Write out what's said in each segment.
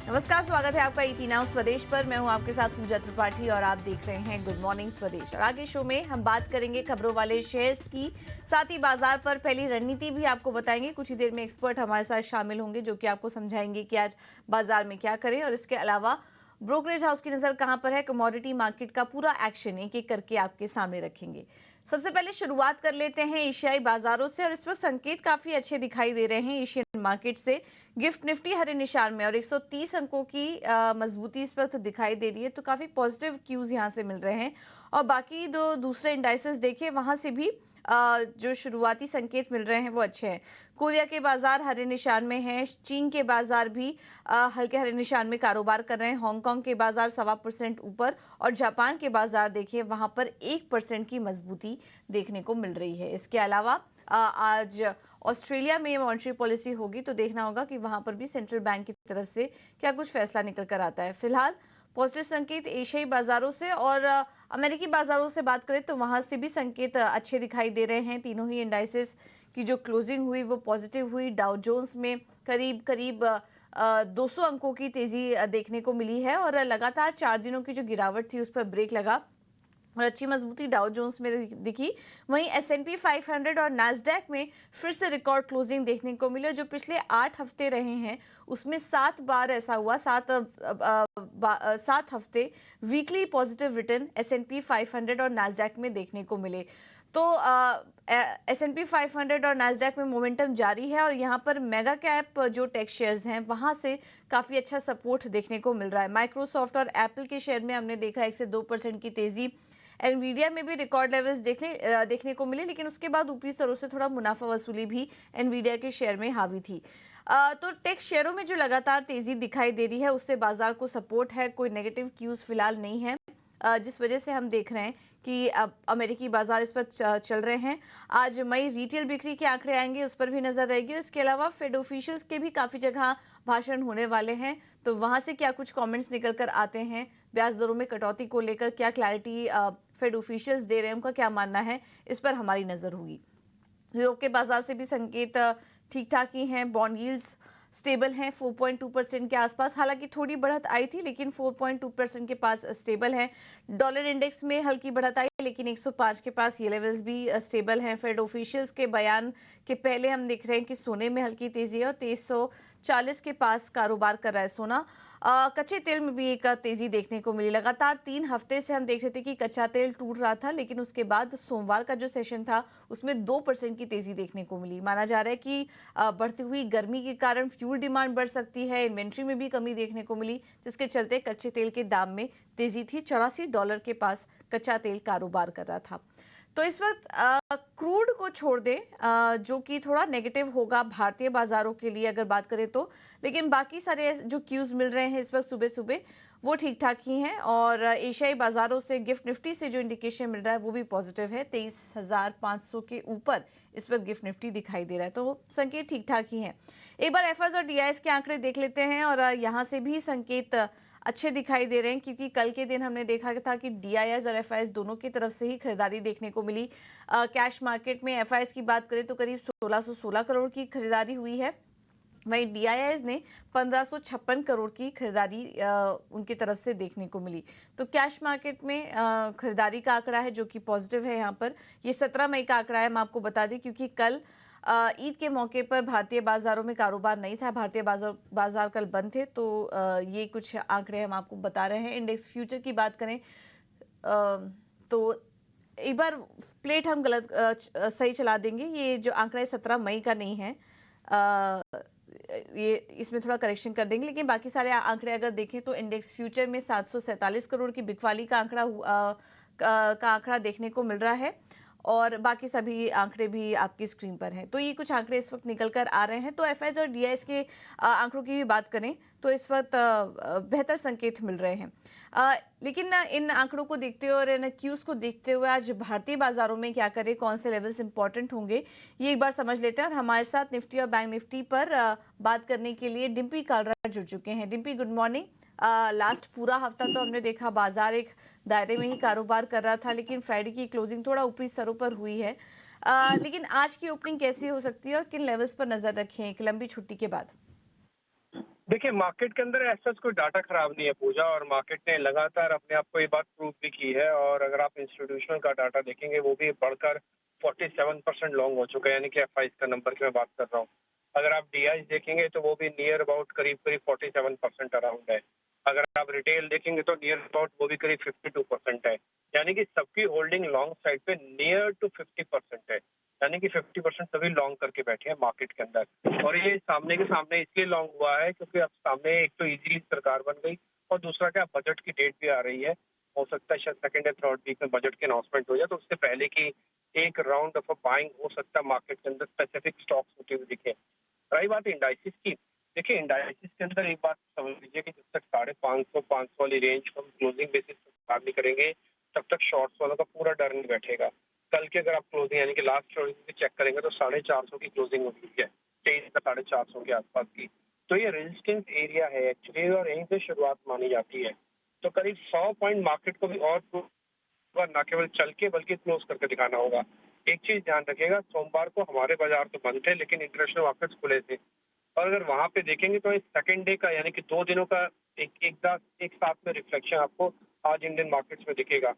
नमस्कार, स्वागत है आपका ईटी नाउ स्वदेश पर। मैं हूं आपके साथ पूजा त्रिपाठी और आप देख रहे हैं गुड मॉर्निंग स्वदेश। और आगे शो में हम बात करेंगे खबरों वाले शेयर्स की, साथ ही बाजार पर पहली रणनीति भी आपको बताएंगे। कुछ ही देर में एक्सपर्ट हमारे साथ शामिल होंगे जो कि आपको समझाएंगे कि आज बाजार में क्या करें। और इसके अलावा ब्रोकरेज हाउस की नजर कहां पर है, कमोडिटी मार्केट का पूरा एक्शन एक एक करके आपके सामने रखेंगे। सबसे पहले शुरुआत कर लेते हैं एशियाई बाजारों से, और इस वक्त संकेत काफी अच्छे दिखाई दे रहे हैं एशियन मार्केट से। गिफ्ट निफ्टी हरे निशान में और 130 अंकों की मजबूती इस वक्त दिखाई दे रही है, तो काफी पॉजिटिव क्यूज यहां से मिल रहे हैं। और बाकी दो दूसरे इंडाइसेस देखिए, वहां से भी जो शुरुआती संकेत मिल रहे हैं वो अच्छे हैं। कोरिया के बाजार हरे निशान में हैं, चीन के बाजार भी हल्के हरे निशान में कारोबार कर रहे हैं। हांगकांग के बाजार 1.25% ऊपर, और जापान के बाजार देखिए वहां पर 1% की मजबूती देखने को मिल रही है। इसके अलावा आज ऑस्ट्रेलिया में मॉनेटरी पॉलिसी होगी, तो देखना होगा कि वहां पर भी सेंट्रल बैंक की तरफ से क्या कुछ फैसला निकल कर आता है। फिलहाल पॉजिटिव संकेत एशियाई बाजारों से, और अमेरिकी बाजारों से बात करें तो वहां से भी संकेत अच्छे दिखाई दे रहे हैं। तीनों ही इंडाइसेस की जो क्लोजिंग हुई वो पॉजिटिव हुई। डाउ जोन्स में करीब करीब 200 अंकों की तेजी देखने को मिली है, और लगातार 4 दिनों की जो गिरावट थी उस पर ब्रेक लगा और अच्छी मजबूती डाउ जोन्स में दिखी। वहीं S&P 500 और नैस्डैक में फिर से रिकॉर्ड क्लोजिंग देखने को मिली। जो पिछले 8 हफ्ते रहे हैं उसमें 7 बार ऐसा हुआ, 7 हफ्ते वीकली पॉजिटिव रिटर्न S&P 500 और नैस्डैक में देखने को मिले। तो S&P 500 और नैस्डैक में मोमेंटम जारी है, और यहाँ पर मेगा कैप जो टेक शेयर्स हैं वहां से काफी अच्छा सपोर्ट देखने को मिल रहा है। माइक्रोसॉफ्ट और एप्पल के शेयर में हमने देखा 1 से 2% की तेजी। एनवीडिया में भी रिकॉर्ड लेवल्स देखने को मिले, लेकिन उसके बाद ऊपरी स्तरों से थोड़ा मुनाफा वसूली भी एनवीडिया के शेयर में हावी थी। तो टेक शेयरों में जो लगातार तेजी दिखाई दे रही है उससे बाजार को सपोर्ट है। कोई नेगेटिव क्यूज फिलहाल नहीं है, जिस वजह से हम देख रहे हैं कि अब अमेरिकी बाजार इस पर चल रहे हैं। आज मई रिटेल बिक्री के आंकड़े आएंगे, उस पर भी नजर रहेगी। इसके अलावा फेड ऑफिशियल्स के भी काफी जगह भाषण होने वाले हैं, तो वहां से क्या कुछ कमेंट्स निकल कर आते हैं, ब्याज दरों में कटौती को लेकर क्या क्लैरिटी फेड ऑफिशियल्स दे रहे हैं, उनका क्या मानना है, इस पर हमारी नजर होगी। यूरोप के बाजार से भी संकेत ठीक ठाक ही हैं। बॉन्ड यील्ड्स स्टेबल हैं 4.2% के आसपास, हालांकि थोड़ी बढ़त आई थी लेकिन 4.2% के पास स्टेबल है। डॉलर इंडेक्स में हल्की बढ़त आई लेकिन 105 के पास ये लेवल्स भी स्टेबल हैं। फेड ऑफिशियल्स के बयान के पहले हम देख रहे हैं कि सोने में हल्की तेजी है और 2340 के पास कारोबार कर रहा है सोना। कच्चे तेल में भी एक तेजी देखने को मिली। लगातार 3 हफ्ते से हम देख रहे थे कि कच्चा तेल टूट रहा था, लेकिन उसके बाद सोमवार का जो सेशन था उसमें 2% की तेजी देखने को मिली। माना जा रहा है कि बढ़ती हुई गर्मी के कारण फ्यूल डिमांड बढ़ सकती है। इन्वेंट्री में भी कमी देखने को मिली, जिसके चलते कच्चे तेल के दाम में तेजी थी। $84 के पास कच्चा तेल कारोबार कर रहा था। तो इस वक्त क्रूड को छोड़ दें, जो कि थोड़ा नेगेटिव होगा भारतीय बाजारों के लिए अगर बात करें तो, लेकिन बाकी सारे जो क्यूज मिल रहे हैं इस वक्त सुबह सुबह वो ठीक ठाक ही हैं। और एशियाई बाजारों से गिफ्ट निफ्टी से जो इंडिकेशन मिल रहा है वो भी पॉजिटिव है। 23,500 के ऊपर इस वक्त गिफ्ट निफ्टी दिखाई दे रहा है, तो संकेत ठीक ठाक ही हैं। एक बार एफआईआईज और डीआईएस के आंकड़े देख लेते हैं, और यहाँ से भी संकेत अच्छे दिखाई दे रहे हैं, क्योंकि कल के दिन हमने देखा था कि डीआईएस और एफआईआईज दोनों की तरफ से ही खरीदारी देखने को मिली। कैश मार्केट में एफआईआईज की बात करें तो करीब 1616 करोड़ की खरीदारी हुई है, वहीं डीआईआईज ने 1556 करोड़ की खरीदारी उनकी तरफ से देखने को मिली। तो कैश मार्केट में खरीदारी का आंकड़ा है जो कि पॉजिटिव है। यहाँ पर ये 17 मई का आंकड़ा है, हम आपको बता दें, क्योंकि कल ईद के मौके पर भारतीय बाजारों में कारोबार नहीं था, भारतीय बाजार कल बंद थे। तो ये कुछ आंकड़े हम आपको बता रहे हैं। इंडेक्स फ्यूचर की बात करें तो एक बार प्लेट हम गलत सही चला देंगे। ये जो आंकड़ा है 17 मई का नहीं है, ये इसमें थोड़ा करेक्शन कर देंगे। लेकिन बाकी सारे आंकड़े अगर देखें तो इंडेक्स फ्यूचर में 747 करोड़ की बिकवाली का आंकड़ा देखने को मिल रहा है, और बाकी सभी आंकड़े भी आपकी स्क्रीन पर हैं। तो ये कुछ आंकड़े इस वक्त निकल कर आ रहे हैं। तो एफआईआईज और डीआईएस के आंकड़ों की भी बात करें तो इस वक्त बेहतर संकेत मिल रहे हैं। लेकिन इन आंकड़ों को देखते हुए और इन क्यूज को देखते हुए आज भारतीय बाजारों में क्या करें, कौन से लेवल्स इंपॉर्टेंट होंगे, ये एक बार समझ लेते हैं। और हमारे साथ निफ्टी और बैंक निफ्टी पर बात करने के लिए डिम्पी कालरा जुड़ चुके हैं। Dimpy, good morning. लास्ट पूरा हफ्ता तो हमने देखा बाजार एक दायरे में ही कारोबार कर रहा था, लेकिन फ्राइडे की क्लोजिंग थोड़ा ऊपरी स्तरों पर हुई है। लेकिन आज की ओपनिंग कैसी हो सकती है और किन लेवल्स पर नजर रखें एक लंबी छुट्टी के बाद? देखिए, मार्केट के अंदर ऐसा कोई डाटा खराब नहीं है पूजा, और मार्केट ने लगातार अपने आप को ये बात प्रूव भी की है। और अगर आप इंस्टीट्यूशनल का डाटा देखेंगे, वो भी बढ़कर 47% लॉन्ग हो चुका है, यानी कि एफआईज का नंबर की मैं बात कर रहा हूँ। अगर आप डीआईज देखेंगे तो वो भी नियर अबाउट करीब-करीब 47% अराउंड है। अगर आप रिटेल देखेंगे तो नियर अबाउट वो भी करीब 52% है। यानी कि सबकी होल्डिंग लॉन्ग साइड पे नियर टू 50% है। यानी कि 50% सभी लॉन्ग करके बैठे हैं मार्केट के अंदर। और ये सामने के सामने इसलिए लॉन्ग हुआ है क्योंकि अब सामने एक तो इजीली सरकार बन गई, और दूसरा क्या, बजट की डेट भी आ रही है। हो सकता है शायद सेकंड या थर्ड वीक में बजट की अनाउंसमेंट हो जाए, तो उससे पहले की एक राउंड ऑफ बाइंग हो सकता है मार्केट के अंदर स्पेसिफिक स्टॉक्स होते हुए दिखे। रही बात इंडाइसिस की, देखिए इंडाइसिस के अंदर एक बात समझ लीजिए कि जब तक 550 वाली रेंज को हम क्लोजिंग बेसिस पे पार नहीं करेंगे, तब तक शॉर्ट्स वालों का पूरा डर नहीं बैठेगा। कल के अगर आप क्लोजिंग यानी कि लास्ट क्लोजिंग चेक करेंगे तो 450 की क्लोजिंग हुई है, 23,450 के आसपास की। तो ये रेजिस्टेंस एरिया है एक्चुअली, और यहीं से शुरुआत मानी जाती है। तो करीब 100 पॉइंट मार्केट को भी और न केवल चल के बल्कि क्लोज करके दिखाना होगा। एक चीज ध्यान रखिएगा, सोमवार को हमारे बाजार तो बंद थे, लेकिन इंटरनेशनल मार्केट्स खुले थे। और अगर वहां पे देखेंगे तो इस सेकंड डे का यानी कि 2 दिनों का एक साथ में रिफ्लेक्शन आपको आज इंडियन मार्केट्स में दिखेगा।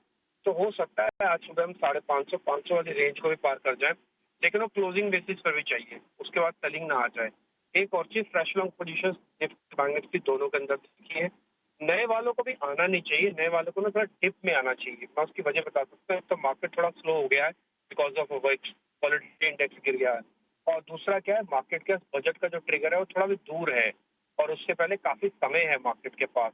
तो हो सकता है आज सुबह हम 550 500 वाली रेंज को भी पार कर जाए, लेकिन वो क्लोजिंग बेसिस पर भी चाहिए, उसके बाद सेलिंग ना आ जाए। एक और चीज, fresh long position Nifty bank Nifty दोनों के अंदर देखी है। नए वालों को भी आना नहीं चाहिए, नए वालों को ना थोड़ा डिप में आना चाहिए। मैं उसकी वजह बता सकता हूँ। तो मार्केट थोड़ा स्लो हो गया है बिकॉज ऑफ वॉलेटिलिटी इंडेक्स गिर गया है। और दूसरा क्या है, मार्केट के बजट का जो ट्रिगर है वो थोड़ा भी दूर है, और उससे पहले काफी समय है मार्केट के पास।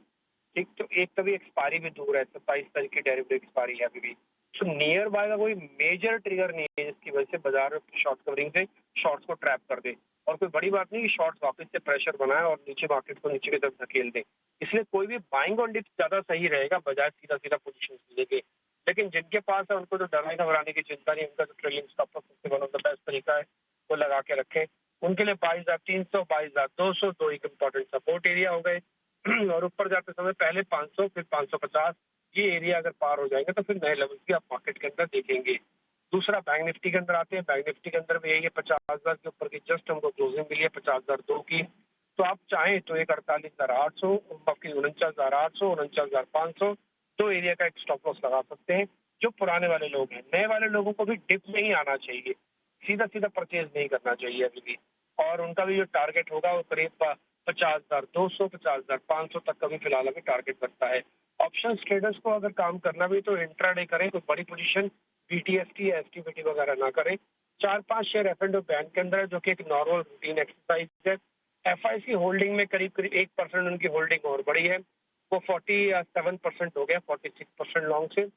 ठीक, तो एक तभी एक्सपायरी भी दूर है, 27 तारीख की डेरिवेटिव एक्सपायरी है अभी भी। तो नियर बाय का कोई मेजर ट्रिगर नहीं है जिसकी वजह से बाजार शॉर्ट कवरिंग से शॉर्ट्स को ट्रैप कर दे। और कोई बड़ी बात नहीं कि शॉर्ट्स वापस से प्रेशर बनाए और नीचे मार्केट को नीचे की तरफ धकेल दे। इसलिए कोई भी बाइंग ऑन डिप्स ज्यादा सही रहेगा बजाय सीधा सीधा पोजीशन लेके। लेकिन जिनके पास है उनको तो डराने घबराने की चिंता नहीं, उनका जो ट्रेलिंग स्टॉप लॉस सबसे वन ऑफ द बेस्ट तरीका है, वो लगा के रखें। उनके लिए 22,300 22,200 दो एक इम्पोर्टेंट सपोर्ट एरिया हो गए। और ऊपर जाते समय पहले 500 फिर 550, ये एरिया अगर पार हो जाएंगे तो फिर नए लेवल भी आप मार्केट के अंदर देखेंगे। दूसरा बैंक निफ्टी के अंदर आते हैं। बैंक निफ्टी के अंदर भी यही है, 50,000 के ऊपर की जस्ट हमको क्लोजिंग मिली है 50,002 की। तो आप चाहें तो एक 48,800, बाकी 49,800, 49,500 दो एरिया का एक स्टॉप लॉस लगा सकते हैं। जो पुराने वाले लोग हैं, नए वाले लोगों को भी डिप में ही आना चाहिए, सीधा सीधा परचेज नहीं करना चाहिए अभी भी। और उनका भी जो टारगेट होगा वो करीब 50,200 50,500 तक का भी फिलहाल अभी टारगेट बनता है। ऑप्शन ट्रेडर्स को अगर काम करना भी तो इंट्राडे करें, कोई बड़ी पोजीशन बीटीएसटी या एसटीबीटी वगैरह ना करें। 4-5 शेयर एफ एंड बैंक के अंदर है, जो कि एक नॉर्मल रूटीन एक्सरसाइज है। एफआईसी होल्डिंग में करीब करीब 1% उनकी होल्डिंग और बढ़ी है, वो 47% हो गया 46% लॉन्ग से।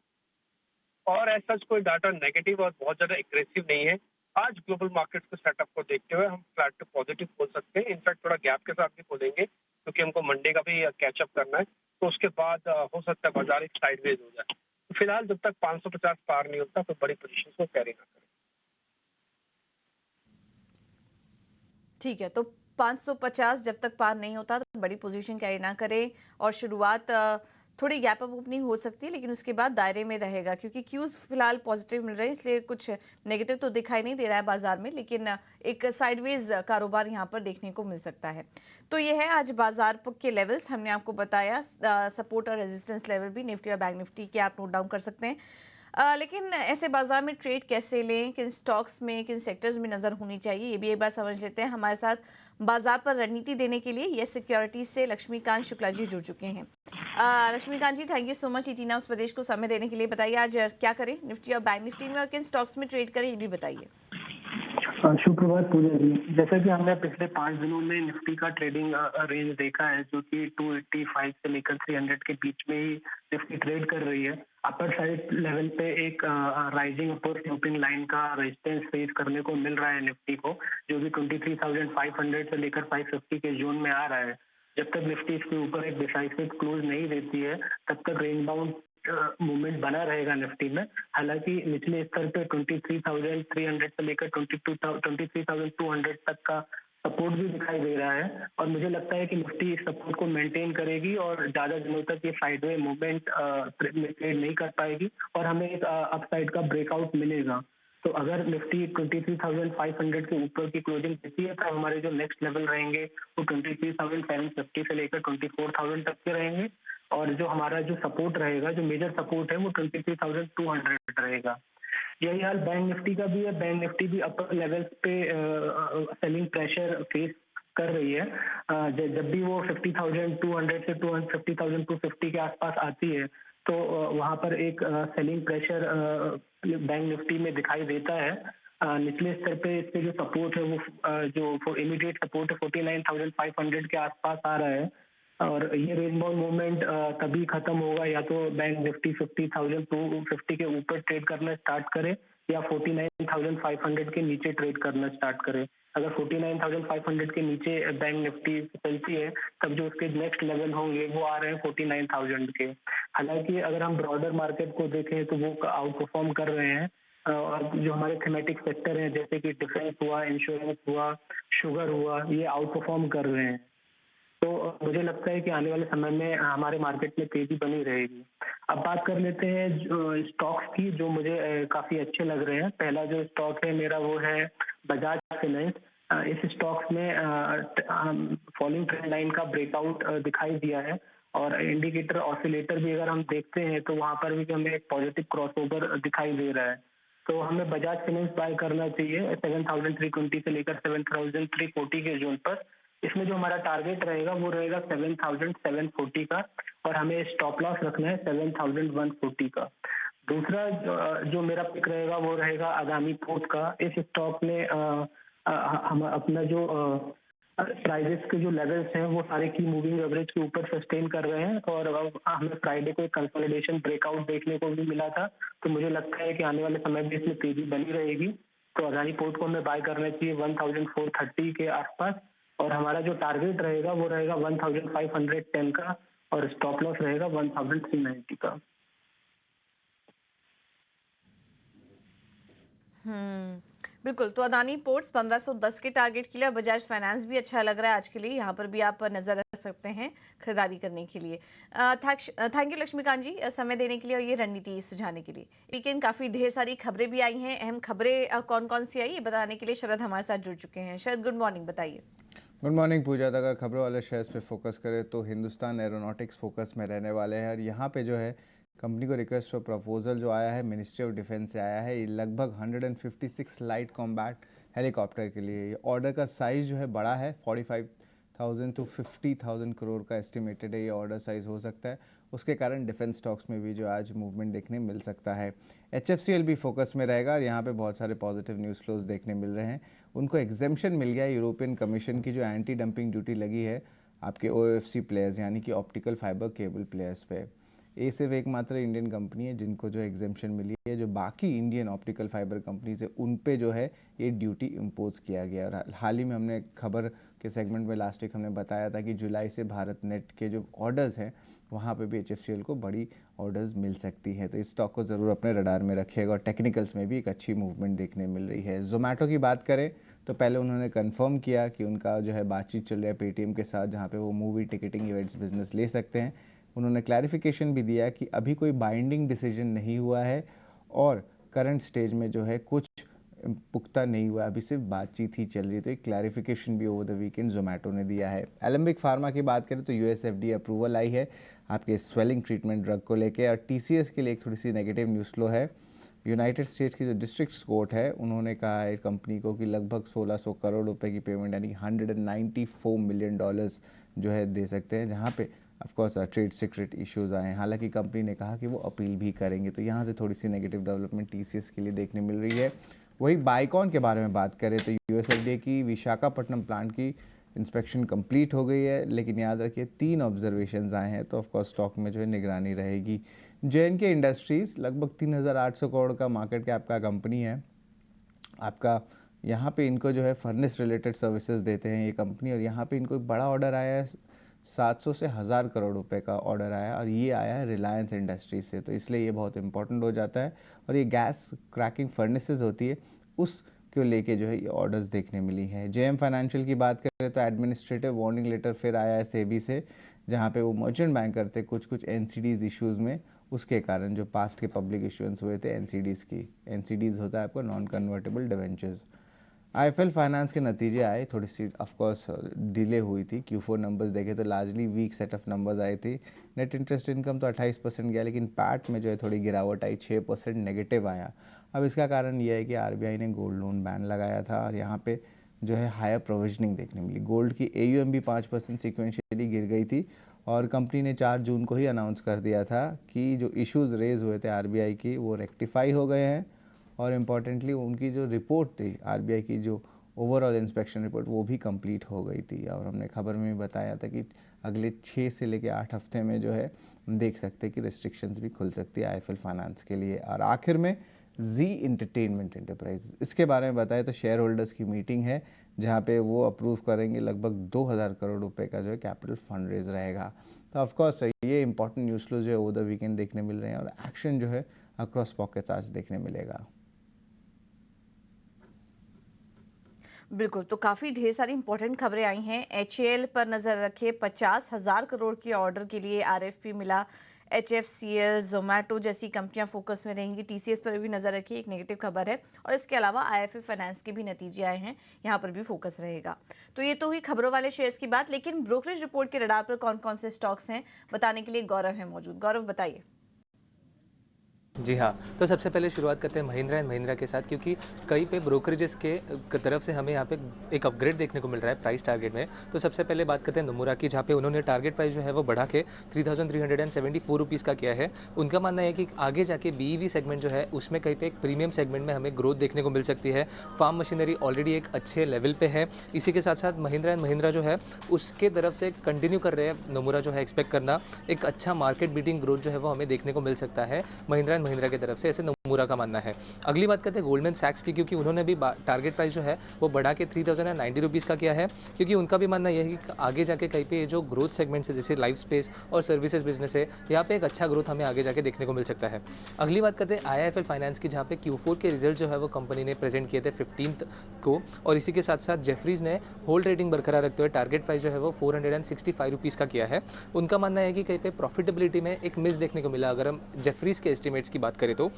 और ऐसा कोई डाटा नेगेटिव और बहुत ज्यादा एग्रेसिव नहीं है। आज ग्लोबल मार्केट के सेटअप को देखते हुए हम फ्लैट टू पॉजिटिव खोल सकते हैं, इनफैक्ट थोड़ा गैप के साथ भी खोलेंगे क्योंकि हमको मंडे का भी कैचअप करना है। तो उसके बाद हो सकता है बाजार एक साइडवेज हो जाए। तो फिलहाल जब तक 550 पार नहीं होता तो बड़ी पोजीशन को कैरी ना करें। ठीक है, तो 550 जब तक पार नहीं होता तो बड़ी पोजीशन कैरी ना करें, और शुरुआत थोड़ी गैप अप ओपनिंग हो सकती है, लेकिन उसके बाद दायरे में रहेगा क्योंकि क्यूज फिलहाल पॉजिटिव मिल रहे हैं, इसलिए कुछ नेगेटिव तो दिखाई नहीं दे रहा है बाजार में, लेकिन एक साइडवेज कारोबार यहाँ पर देखने को मिल सकता है। तो ये है आज बाजार के लेवल्स हमने आपको बताया। सपोर्ट और रेजिस्टेंस लेवल भी निफ्टी और बैंक निफ्टी के आप नोट डाउन कर सकते हैं। लेकिन ऐसे बाजार में ट्रेड कैसे लें, किन स्टॉक्स में, किन सेक्टर्स में नज़र होनी चाहिए, ये भी एक बार समझ लेते हैं। हमारे साथ बाजार पर रणनीति देने के लिए ये सिक्योरिटीज से लक्ष्मीकांत शुक्ला जी जुड़ चुके हैं। लक्ष्मीकांत जी, थैंक यू सो मच इटीना उस प्रदेश को समय देने के लिए। बताइए आज क्या करें निफ्टी और बैंक निफ्टी में, और किन स्टॉक्स में ट्रेड करें, ये भी बताइए। सुप्रभात पूजा जी। जैसा कि हमने पिछले 5 दिनों में निफ्टी का ट्रेडिंग रेंज देखा है, जो कि 285 से लेकर 300 के बीच में ही निफ्टी ट्रेड कर रही है। अपर साइड लेवल पे एक राइजिंग अपर स्लोपिंग लाइन का रेजिस्टेंस फेस करने को मिल रहा है निफ्टी को, जो कि 23,500 से लेकर 550 के जोन में आ रहा है। जब तक निफ्टी इसके ऊपर एक डिसाइसिव क्लोज नहीं देती है, तब तक रेंज बाउंड मूवमेंट बना रहेगा निफ्टी में। हालांकि निचले स्तर पे 23,300 से लेकर 23,200 तक का सपोर्ट भी दिखाई दे रहा है, और मुझे लगता है कि निफ्टी इस सपोर्ट को मेंटेन करेगी और ज्यादा दिनों तक ये साइडवे मूवमेंट ट्रेड नहीं कर पाएगी और हमें एक अपसाइड का ब्रेकआउट मिलेगा। तो अगर निफ्टी 23,500 के ऊपर की क्लोजिंग देती है तो हमारे जो नेक्स्ट लेवल रहेंगे वो 23,750 से लेकर 24,000 तक के रहेंगे, और जो हमारा जो सपोर्ट रहेगा, जो मेजर सपोर्ट है, वो 23,200 रहेगा। यही हाल बैंक निफ्टी का भी है। बैंक निफ्टी भी अपर लेवल्स पे सेलिंग प्रेशर फेस कर रही है। जब भी वो 50,200 से 50,250 के आसपास आती है तो वहां पर एक सेलिंग प्रेशर बैंक निफ्टी में दिखाई देता है। निचले स्तर पे इसके जो सपोर्ट है वो जो इमीडिएट सपोर्ट है 49,500 के आसपास आ रहा है, और ये रेंज बाउंड मूवमेंट तभी खत्म होगा या तो बैंक निफ्टी 50,250 के ऊपर ट्रेड करना स्टार्ट करे या 49,500 के नीचे ट्रेड करना स्टार्ट करे। अगर 49,500 के नीचे बैंक निफ्टी चलती है तब जो उसके नेक्स्ट लेवल होंगे वो आ रहे हैं 49,000 के। हालांकि अगर हम ब्रॉडर मार्केट को देखें तो वो आउट परफॉर्म कर रहे हैं। और जो हमारे थीमेटिक सेक्टर हैं जैसे कि डिफेंस हुआ, इंश्योरेंस हुआ, शुगर हुआ, ये आउट परफॉर्म कर रहे हैं। तो मुझे लगता है कि आने वाले समय में हमारे मार्केट में तेजी बनी रहेगी। अब बात कर लेते हैं स्टॉक्स की जो मुझे काफी अच्छे लग रहे हैं। पहला जो स्टॉक है मेरा वो है बजाज फाइनेंस। इस स्टॉक्स में फॉलिंग ट्रेंड लाइन का ब्रेकआउट दिखाई दिया है, और इंडिकेटर ऑसिलेटर भी अगर हम देखते हैं तो वहां पर भी हमें एक पॉजिटिव क्रॉसओवर दिखाई दे रहा है। तो हमें बजाज फाइनेंस बाय करना चाहिए 7,320 से लेकर 7,340 के जोन पर। इसमें जो हमारा टारगेट रहेगा वो रहेगा 7,740 का, और हमें स्टॉप लॉस रखना है 7,140 का। दूसरा जो मेरा पिक रहेगा वो रहेगा अदानी पोर्ट का। इस स्टॉक में हम अपना जो प्राइजेस के जो लेवल्स हैं वो सारे की मूविंग एवरेज के ऊपर सस्टेन कर रहे हैं, और हमें फ्राइडे को एक कंसोलिडेशन ब्रेकआउट देखने को भी मिला था। तो मुझे लगता है कि आने वाले समय में इसमें तेजी बनी रहेगी। तो अदानी पोर्ट को हमें बाय करना चाहिए 1,430 के आसपास, और हमारा जो टारगेट रहेगा वो रहेगा 1,510 का, और स्टॉप लॉस रहेगा 1,390 का। बिल्कुल। तो अदानी पोर्ट्स 1510 के टारगेट के लिए, और बजाज फाइनेंस भी अच्छा लग रहा है आज के लिए, यहाँ पर भी आप नजर रख सकते हैं खरीदारी करने के लिए। थैंक यू लक्ष्मीकांत जी समय देने के लिए और ये रणनीति सुझाने के लिए। वीकेंड काफ़ी ढेर सारी खबरें भी आई हैं। अहम खबरें कौन कौन सी आई ये बताने के लिए शरद हमारे साथ जुड़ चुके हैं। शरद, गुड मॉर्निंग, बताइए। गुड मॉर्निंग पूजा। अगर खबरों वाले शेयर्स पे फोकस करें तो हिंदुस्तान एरोनॉटिक्स फोकस में रहने वाले हैं, और यहाँ पे जो है कंपनी को रिक्वेस्ट फॉर प्रपोजल जो आया है मिनिस्ट्री ऑफ डिफेंस से आया है। ये लगभग 156 लाइट कॉम्बैट हेलीकॉप्टर के लिए। ये ऑर्डर का साइज़ जो है बड़ा है, 45,000 to 50,000 करोड़ का एस्टिमेटेड है ये ऑर्डर साइज़ हो सकता है। उसके कारण डिफेंस स्टॉक्स में भी जो आज मूवमेंट देखने मिल सकता है। HFCL भी फोकस में रहेगा, और यहाँ पे बहुत सारे पॉजिटिव न्यूज़ फ्लोज देखने मिल रहे हैं। उनको एग्जेम्पशन मिल गया यूरोपियन कमीशन की जो एंटी डंपिंग ड्यूटी लगी है आपके OFC प्लेयर्स यानी कि ऑप्टिकल फाइबर केबल प्लेयर्स पे। ये सिर्फ एकमात्र इंडियन कंपनी है जिनको जो एग्जेम्पशन मिली है। जो बाकी इंडियन ऑप्टिकल फाइबर कंपनीज है उन पे जो है ये ड्यूटी इम्पोज किया गया। और हाल ही में हमने खबर के सेगमेंट में लास्ट वीक हमने बताया था कि जुलाई से भारत नेट के जो ऑर्डर्स हैं वहाँ पे भी HFCL को बड़ी ऑर्डर्स मिल सकती है। तो इस स्टॉक को ज़रूर अपने रडार में रखिएगा, और टेक्निकल्स में भी एक अच्छी मूवमेंट देखने मिल रही है। जोमेटो की बात करें तो पहले उन्होंने कंफर्म किया कि उनका जो है बातचीत चल रहा है पेटीएम के साथ, जहाँ पे वो मूवी टिकटिंग इवेंट्स बिजनेस ले सकते हैं। उन्होंने क्लैरिफिकेशन भी दिया कि अभी कोई बाइंडिंग डिसीजन नहीं हुआ है, और करंट स्टेज में जो है कुछ पुख्ता नहीं हुआ, अभी सिर्फ बातचीत ही चल रही है। तो एक क्लैरिफिकेशन भी ओवर द वीकेंड जोमेटो ने दिया है। एलेम्बिक फार्मा की बात करें तो US FDA अप्रूवल आई है आपके स्वेलिंग ट्रीटमेंट ड्रग को लेके। और TCS के लिए एक थोड़ी सी नेगेटिव न्यूज़ फ्लो है। यूनाइटेड स्टेट्स की जो डिस्ट्रिक्ट कोर्ट है उन्होंने कहा है कंपनी को कि लगभग 1600 करोड़ रुपए की पेमेंट यानी $194 मिलियन जो है दे सकते हैं, जहाँ पे ऑफकोर्स ट्रेड सीक्रेट इश्यूज़ आए हैं। हालांकि कंपनी ने कहा कि वो अपील भी करेंगे। तो यहाँ से थोड़ी सी नेगेटिव डेवलपमेंट TCS के लिए देखने मिल रही है। वही बाइकॉन के बारे में बात करें तो US FDA की विशाखापट्टनम प्लांट की इंस्पेक्शन कंप्लीट हो गई है, लेकिन याद रखिए 3 ऑब्जर्वेशंस आए हैं। तो ऑफकोर्स स्टॉक में जो है निगरानी रहेगी। JNK इंडस्ट्रीज़ लगभग 3,800 करोड़ का मार्केट कैप का कंपनी है आपका। यहाँ पे इनको जो है फर्नेस रिलेटेड सर्विसेज देते हैं ये कंपनी, और यहाँ पे इनको एक बड़ा ऑर्डर आया है 700 से 1000 करोड़ रुपए का ऑर्डर आया है, और ये आया है रिलायंस इंडस्ट्रीज से। तो इसलिए ये बहुत इंपॉर्टेंट हो जाता है। और ये गैस क्रैकिंग फर्नेसेस होती है उसको लेके जो है ये ऑर्डर्स देखने मिली हैं। JM फाइनेंशियल की बात करें तो एडमिनिस्ट्रेटिव वार्निंग लेटर फिर आया है सेबी से, जहाँ पे वो मर्चेंट बैंकर थे कुछ NCDs इश्यूज़ में उसके कारण जो पास्ट के पब्लिक इश्यूएंस हुए थे एनसीडीज़ होता है आपको non convertible debentures. IFL finance के नतीजे आए, थोड़ी सी ऑफकोर्स डिले हुई थी। Q4 नंबर्स देखे तो largely weak set of numbers आए थे। नेट इंटरेस्ट इनकम तो 28% गया, लेकिन पैट में जो है थोड़ी गिरावट आई, 6% नेगेटिव आया। अब इसका कारण यह है कि आरबीआई ने गोल्ड लोन बैन लगाया था और यहाँ पे जो है हायर प्रोविजनिंग देखने मिली। गोल्ड की AUM भी 5% सीक्वेंशियली गिर गई थी और कंपनी ने 4 जून को ही अनाउंस कर दिया था कि जो इश्यूज़ रेज हुए थे आरबीआई की वो रेक्टिफाई हो गए हैं और इम्पॉर्टेंटली उनकी जो रिपोर्ट थी आरबीआई की, जो ओवरऑल इंस्पेक्शन रिपोर्ट, वो भी कंप्लीट हो गई थी। और हमने खबर में भी बताया था कि अगले 6 से लेकर 8 हफ्ते में जो है हम देख सकते हैं कि रिस्ट्रिक्शंस भी खुल सकती है आईएफएल फाइनेंस के लिए। और आखिर में जी एंटरटेनमेंट एंटरप्राइज, इसके बारे में बताएं तो शेयर होल्डर्स की मीटिंग है जहाँ पे वो अप्रूव करेंगे लगभग 2000 करोड़ रुपए का जो है कैपिटल फंड रेज रहेगा। तो ऑफकोर्स ये इंपॉर्टेंट न्यूज़ फ्लो जो है ओवर द वीकेंड देखने मिल रहे हैं और एक्शन जो है अक्रॉस पॉकेट्स आज देखने मिलेगा। बिल्कुल, तो काफ़ी ढेर सारी इंपॉर्टेंट खबरें आई हैं। HAL पर नज़र रखिए, 50,000 करोड़ के ऑर्डर के लिए RFP मिला। HFCL, जोमेटो जैसी कंपनियां फोकस में रहेंगी। TCS पर भी नज़र रखिए, एक नेगेटिव खबर है। और इसके अलावा IIFL फाइनेंस के भी नतीजे आए हैं, यहाँ पर भी फोकस रहेगा। तो ये तो हुई खबरों वाले शेयर्स की बात, लेकिन ब्रोकरेज रिपोर्ट के रडार पर कौन कौन से स्टॉक्स हैं बताने के लिए गौरव है मौजूद। गौरव बताइए। जी हाँ, तो सबसे पहले शुरुआत करते हैं महिंद्रा एंड महिंद्रा के साथ, क्योंकि कई पे ब्रोकरेजेस के तरफ से हमें यहाँ पे एक अपग्रेड देखने को मिल रहा है प्राइस टारगेट में। तो सबसे पहले बात करते हैं नोमुरा की, जहाँ पे उन्होंने टारगेट प्राइस जो है वो बढ़ा के 3,374 रुपीज़ का किया है। उनका मानना है कि आगे जाके BEV सेगमेंट जो है उसमें कहीं पे एक प्रीमियम सेगमेंट में हमें ग्रोथ देखने को मिल सकती है। फार्म मशीनरी ऑलरेडी एक अच्छे लेवल पे है। इसी के साथ साथ महिंद्रा एंड महिंद्रा जो है उसके तरफ से कंटिन्यू कर रहे हैं नोमुरा जो है एक्सपेक्ट करना एक अच्छा मार्केट बीटिंग ग्रोथ जो है वो हमें देखने को मिल सकता है महिंद्रा एंड महिंद्रा की तरफ से, ऐसे नोमुरा का मानना है। अगली बात करते हैं गोल्डमैन सैक्स की, क्योंकि उन्होंने भी टारगेट प्राइस जो है वो बढ़ा के 3,090 रुपीज़ का किया है, क्योंकि उनका भी मानना यह है कि आगे जाके कहीं पे जो ग्रोथ सेगमेंट्स है जैसे लाइफ स्पेस और सर्विसेज बिजनेस है, यहाँ पे एक अच्छा ग्रोथ हमें आगे जाके देखने को मिल सकता है। अगली बात करते हैं IIFL फाइनेंस की, जहाँ पे Q4 के रिजल्ट जो है वो कंपनी ने प्रेजेंट किए थे 15 को, और इसी के साथ साथ जेफरीज ने होल्ड रेटिंग बरकरार रखते हुए टारगेट प्राइस जो है वो 465 रुपीज़ का किया है। उनका मानना है कि कहीं पे प्रॉफिटेबिलिटी में एक मिस देखने को मिला। अगर हम जेफरीज के एस्टिमेट्स की बात करें तो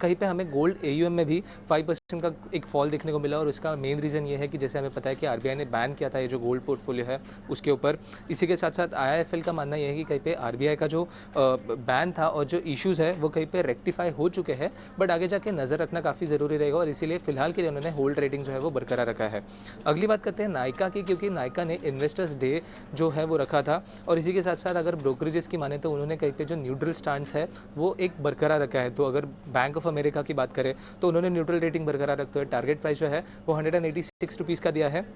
कहीं पे हमें गोल्ड AUM में भी 5% का एक फॉल देखने को मिला, और उसका मेन रीज़न ये है कि जैसे हमें पता है कि RBI ने बैन किया था ये जो गोल्ड पोर्टफोलियो है उसके ऊपर। इसी के साथ साथ IIFL का मानना यह है कि कहीं पे RBI का जो बैन था और जो इश्यूज़ है वो कहीं पे रेक्टिफाई हो चुके हैं, बट आगे जाके नज़र रखना काफ़ी ज़रूरी रहेगा, और इसीलिए फिलहाल के लिए उन्होंने होल्ड रेटिंग जो है वो बरकरार रखा है। अगली बात करते हैं नायका की, क्योंकि नायका ने इन्वेस्टर्स डे जो है वो रखा था, और इसी के साथ साथ अगर ब्रोकरेजेस की माने तो उन्होंने कहीं पे जो न्यूट्रल स्टांस है वो एक बरकरार रखा है। तो अगर बैंक ऑफ अमेरिका की बात करें तो उन्होंने न्यूट्रल रेटिंग बरकरार रखते हुए टारगेट प्राइस जो है वो 186 रुपीज़ का दिया है।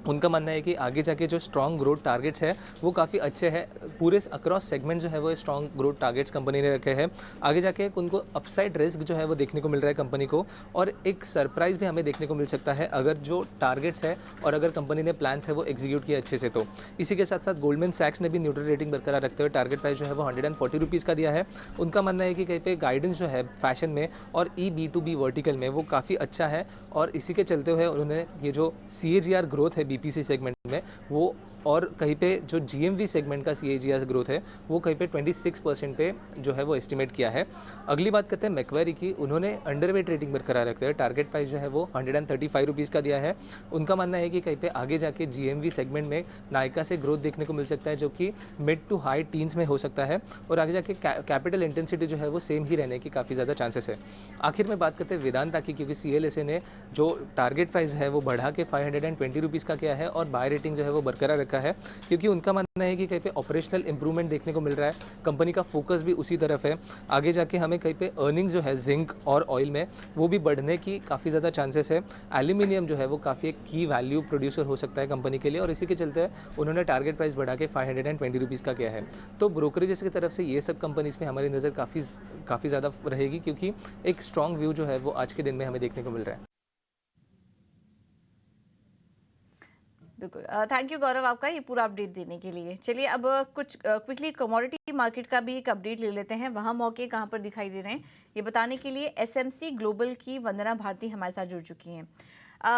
उनका मानना है कि आगे जाके जो स्ट्रॉन्ग ग्रोथ टारगेट्स है वो काफ़ी अच्छे हैं, पूरे अक्रॉस सेगमेंट जो है वो स्ट्रॉन्ग ग्रोथ टारगेट्स कंपनी ने रखे हैं। आगे जाके उनको अपसाइड रिस्क जो है वो देखने को मिल रहा है कंपनी को, और एक सरप्राइज भी हमें देखने को मिल सकता है अगर जो टारगेट्स है और अगर कंपनी ने प्लान्स है वो एग्जीक्यूट किए अच्छे से। तो इसी के साथ साथ गोल्डमैन सैक्स ने भी न्यूट्रल रेटिंग बरकरार रखते हुए टारगेट प्राइस जो है वो 140 रुपीज़ का दिया है। उनका मानना है कि कहीं पे गाइडेंस जो है फैशन में और B2B वर्टिकल में वो काफ़ी अच्छा है, और इसी के चलते हुए उन्होंने ये जो CAGR ग्रोथ है BPC सेगमेंट में वो, और कहीं पे जो GMV सेगमेंट का CAGR ग्रोथ है वो कहीं पे 26% पे जो है वो एस्टिमेट किया है। अगली बात करते हैं मैक्वेरी की, उन्होंने अंडरवेट रेटिंग बरकरार रखते हैं, टारगेट प्राइस जो है वो 135 रुपीज़ का दिया है। उनका मानना है कि कहीं पे आगे जाके GMV सेगमेंट में नायका से ग्रोथ देखने को मिल सकता है, जो कि मिड टू हाई टीन्स में हो सकता है, और आगे जाके कैपिटल इंटेंसिटी जो है वो सेम ही रहने की काफ़ी ज़्यादा चांसेस है। आखिर में बात करते हैं वेदांता की, क्योंकि CLSA ने जो टारगेट प्राइस है वो बढ़ा के 520 रुपीज़ का किया है, और बाय रेटिंग जो है वो बरकरार रखा है, क्योंकि उनका मानना है कि कहीं पे ऑपरेशनल इंप्रूवमेंट देखने को मिल रहा है, कंपनी का फोकस भी उसी तरफ है। आगे जाके हमें कहीं पे अर्निंग्स जो है जिंक और ऑयल में वो भी बढ़ने की काफ़ी ज़्यादा चांसेस है। एल्यूमिनियम जो है वो काफ़ी एक की वैल्यू प्रोड्यूसर हो सकता है कंपनी के लिए, और इसी के चलते उन्होंने टारगेट प्राइस बढ़ा के 520 रुपीज़ का किया है। तो ब्रोकरेजेस की तरफ से ये सब कंपनीज में हमारी नज़र काफ़ी ज़्यादा रहेगी, क्योंकि एक स्ट्रॉन्ग व्यू जो है वो आज के दिन में हमें देखने को मिल रहा है। बिल्कुल, थैंक यू गौरव आपका ये पूरा अपडेट देने के लिए। चलिए अब कुछ क्विकली कमोडिटी मार्केट का भी एक अपडेट ले लेते हैं, वहाँ मौके कहाँ पर दिखाई दे रहे हैं ये बताने के लिए SMC ग्लोबल की वंदना भारती हमारे साथ जुड़ चुकी हैं।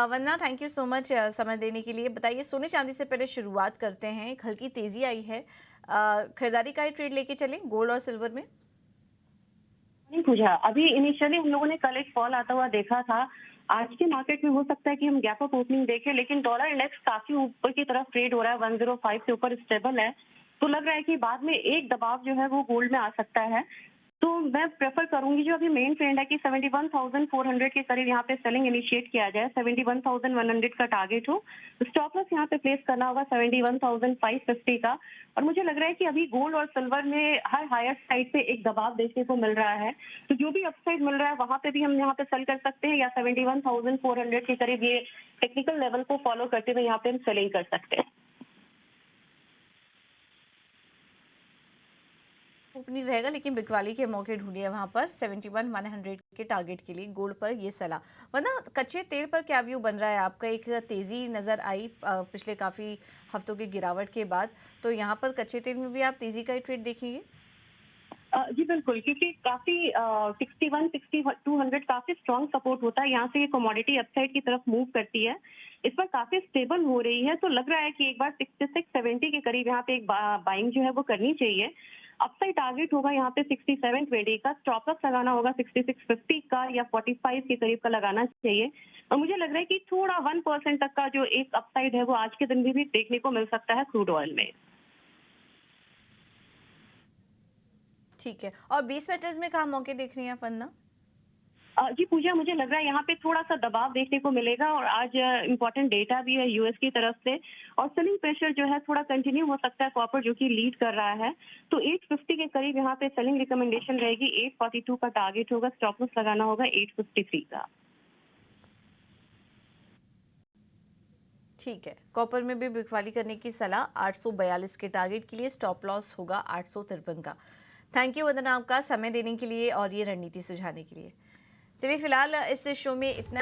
वंदना, थैंक यू सो मच समय देने के लिए। बताइए, सोने चांदी से पहले शुरुआत करते हैं, एक हल्की तेज़ी आई है, खरीदारी का ही ट्रेड लेके चलें गोल्ड और सिल्वर में? नहीं पूछा। अभी इनिशियली हम लोगों ने कल एक फॉल आता हुआ देखा था। आज के मार्केट में हो सकता है कि हम गैप अप ओपनिंग देखें, लेकिन डॉलर इंडेक्स काफी ऊपर की तरफ ट्रेड हो रहा है, 105 के ऊपर स्टेबल है। तो लग रहा है कि बाद में एक दबाव जो है वो गोल्ड में आ सकता है। तो मैं प्रेफर करूंगी, जो अभी मेन ट्रेंड है कि 71,400 के करीब यहाँ पे सेलिंग इनिशिएट किया जाए, 71,100 का टारगेट हो। स्टॉप लॉस यहाँ पे प्लेस करना होगा 71,550 का। और मुझे लग रहा है कि अभी गोल्ड और सिल्वर में हर हायर साइड पे एक दबाव देखने को मिल रहा है, तो जो भी अपसाइड मिल रहा है वहां पे भी हम यहाँ पे सेल कर सकते हैं, या 71,400 के करीब ये टेक्निकल लेवल को फॉलो करते हुए यहाँ पे हम सेलिंग कर सकते हैं। ओपनिंग रहेगा, लेकिन बिकवाली के मौके ढूंढिए वहां पर 71,100 के टारगेट के लिए गोल्ड पर ये सलाह। वरना कच्चे तेल पर क्या व्यू बन रहा है आपका? एक तेजी नजर आई पिछले काफी हफ्तों की गिरावट के बाद, तो यहाँ पर कच्चे तेल में भी आप तेजी का ही ट्रेड देखेंगे? जी बिल्कुल, क्योंकि काफी 61, 6200 काफी स्ट्रॉन्ग सपोर्ट होता है। यहाँ से ये कमोडिटी अपसाइड की तरफ मूव करती है, इस पर काफी स्टेबल हो रही है। तो लग रहा है कि एक बार 66, 70 के करीब यहाँ पे एक बाइंग जो है वो करनी चाहिए। अपसाइड टारगेट होगा यहाँ पे 6720 का, स्टॉप लॉस लगाना होगा 6650 का या 45 के करीब का लगाना चाहिए। और मुझे लग रहा है कि थोड़ा 1% तक का जो एक अपसाइड है वो आज के दिन भी देखने को मिल सकता है क्रूड ऑयल में। ठीक है, और बेस मेटल्स में कहाँ मौके देख रही हैं फंदा? जी पूजा, मुझे लग रहा है यहाँ पे थोड़ा सा दबाव देखने को मिलेगा, और आज इम्पोर्टेंट डेटा भी है यूएस की तरफ से, और सेलिंग प्रेशर जो है थोड़ा कंटिन्यू हो सकता है, कॉपर जो कि लीड कर रहा है। तो 850 के करीब यहाँ पे सेलिंग रिकमेंडेशन रहेगी, 842 का टारगेट होगा, स्टॉप लॉस लगाना होगा 853 का। ठीक है, कॉपर में भी बिकवाली करने की सलाह, 842 के टारगेट के लिए, स्टॉप लॉस होगा 853 का। थैंक यू वंदना आपका समय देने के लिए और ये रणनीति सुझाने के लिए। चलिए फिलहाल इस शो में इतना।